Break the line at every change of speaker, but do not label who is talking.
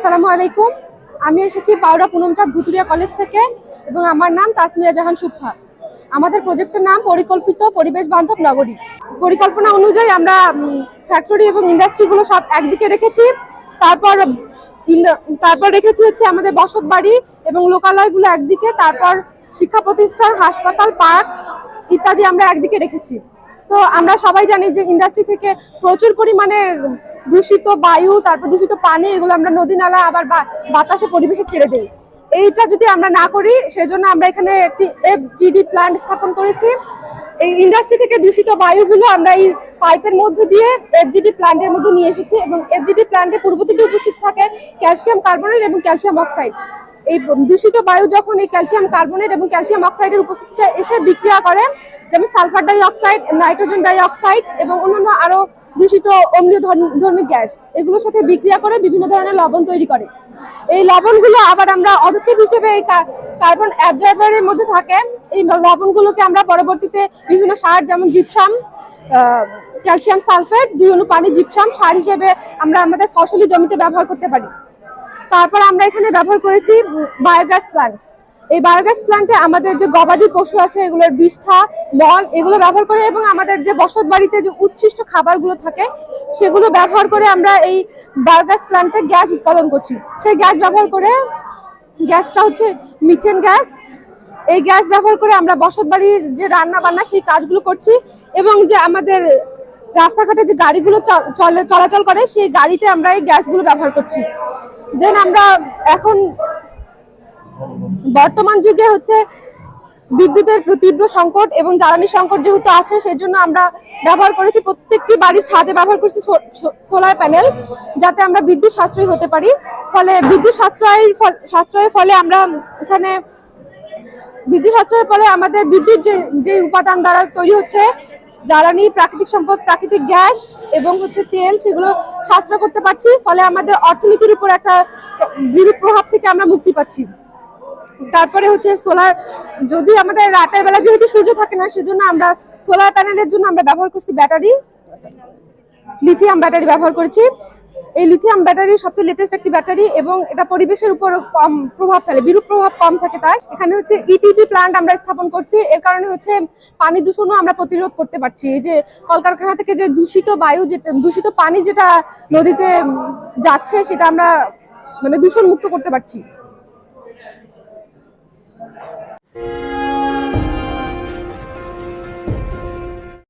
আসসালামু আলাইকুম। আমি এসেছি পাউরা পুনমচাঁদ ভুতুরিয়া কলেজ থেকে এবং আমার নাম তাসমিয়া জাহান সুফা। আমাদের প্রজেক্টের নাম পরিকল্পিত পরিবেশ বান্ধব নগরী। পরিকল্পনা অনুযায়ী আমরা ফ্যাক্টরি এবং ইন্ডাস্ট্রিগুলো সব একদিকে রেখেছি। তারপর রেখেছি হচ্ছে আমাদের বসত বাড়ি এবং লোকালয়গুলো একদিকে, তারপর শিক্ষা প্রতিষ্ঠান, হাসপাতাল, পার্ক ইত্যাদি আমরা একদিকে রেখেছি। তো আমরা সবাই জানি যে ইন্ডাস্ট্রি থেকে প্রচুর পরিমাণে দূষিত বায়ু, তারপর দূষিত পানি, এগুলো আমরা নদী নালা আবার বাতাসে পরিবেশে ছেড়ে দিই। এইটা যদি আমরা না করি, সেজন্য আমরা এখানে একটি এফজিডি প্ল্যান্ট স্থাপন করেছি। এই ইন্ডাস্ট্রি থেকে দূষিত বায়ুগুলো আমরা এই পাইপের মধ্যে দিয়ে এফজিডি প্ল্যান্টের মধ্যে নিয়ে এসেছি এবং এফজিডি প্ল্যান্টে পূর্ব থেকে উপস্থিত থাকে ক্যালসিয়াম কার্বনেট এবং ক্যালসিয়াম অক্সাইড। এই দূষিত বায়ু যখন এই ক্যালসিয়াম কার্বনেট এবং ক্যালসিয়াম অক্সাইডের উপস্থিতিতে এসে বিক্রিয়া করে, যেমন sulphur die oxide, nitrogen die oxide এবং অন্যান্য আরো দূষিত অম্লীয়ধর্মী গ্যাস, এগুলোর সাথে বিক্রিয়া করে বিভিন্ন ধরনের লবণ তৈরি করে। এই লবণগুলো আবার আমরা অদক্ষেপ হিসেবে এই কার্বন অ্যাবজর্বারের মধ্যে থাকে। এই লবণগুলোকে আমরা পরবর্তীতে বিভিন্ন সার, যেমন জিপসাম, ক্যালসিয়াম সালফেট, 2 অণু পানি জিপসাম সার হিসেবে আমরা আমাদের ফসলি জমিতে ব্যবহার করতে পারি। তারপর আমরা এখানে ব্যবহার করেছি বায়োগ্যাস প্ল্যান্ট। এই বায়োগ্যাস প্ল্যান্টে আমাদের যে গবাদি পশু আছে, এগুলোর বিষ্ঠা, মল, এগুলো ব্যবহার করে এবং আমাদের যে বসত বাড়িতে যে উচ্ছিষ্ট খাবারগুলো থাকে সেগুলো ব্যবহার করে আমরা এই বায়োগ্যাস প্ল্যান্টে গ্যাস উৎপাদন করছি। সেই গ্যাস ব্যবহার করে, গ্যাসটা হচ্ছে মিথেন গ্যাস। এই গ্যাস ব্যবহার করে আমরা বসত বাড়ির যে রান্না বান্না সেই কাজগুলো করছি এবং যে আমাদের রাস্তাঘাটে যে গাড়িগুলো চলাচল করে সেই গাড়িতে আমরা এই গ্যাসগুলো ব্যবহার করছি। দেন আমরা এখন বর্তমান যুগে হচ্ছে বিদ্যুতের তীব্র সংকট এবং জ্বালানি সংকট যেহেতু আছে, সেজন্য আমরা ব্যবহার করেছি প্রত্যেকটি বাড়ির ছাদে ব্যবহার করছি সোলার প্যানেল, যাতে আমরা বিদ্যুৎ সাশ্রয়ী হতে পারি। ফলে বিদ্যুৎ সাশ্রয়ের ফলে আমরা এখানে বিদ্যুৎ সাশ্রয়ের ফলে আমাদের বিদ্যুৎ যে উপাদান দ্বারা তৈরি হচ্ছে জ্বালানি, প্রাকৃতিক সম্পদ, প্রাকৃতিক গ্যাস এবং হচ্ছে তেল, সেগুলো সাশ্রয় করতে পারছি। ফলে আমাদের অর্থনীতির উপর একটা বিরূপ প্রভাব থেকে আমরা মুক্তি পাচ্ছি। তারপরে হচ্ছে সোলার, যদি আমাদের রাতের বেলা যেহেতু সূর্য থাকে না, সেজন্য আমরা সোলার প্যানেলের জন্য আমরা ব্যবহার করছি ব্যাটারি, লিথিয়াম ব্যাটারি ব্যবহার করেছি। এই লিথিয়াম ব্যাটারি সবচেয়ে লেটেস্ট একটি ব্যাটারি এবং এটা পরিবেশের উপর কম প্রভাব ফেলে, বিরূপ প্রভাব কম থাকে তার। এখানে হচ্ছে ইটিপি প্ল্যান্ট আমরা স্থাপন করছি। এর কারণে হচ্ছে পানি দূষণও আমরা প্রতিরোধ করতে পারছি। এই যে কলকারখানা থেকে যে দূষিত বায়ু, যেটা দূষিত পানি যেটা নদীতে যাচ্ছে, সেটা আমরা দূষণ মুক্ত করতে পারছি।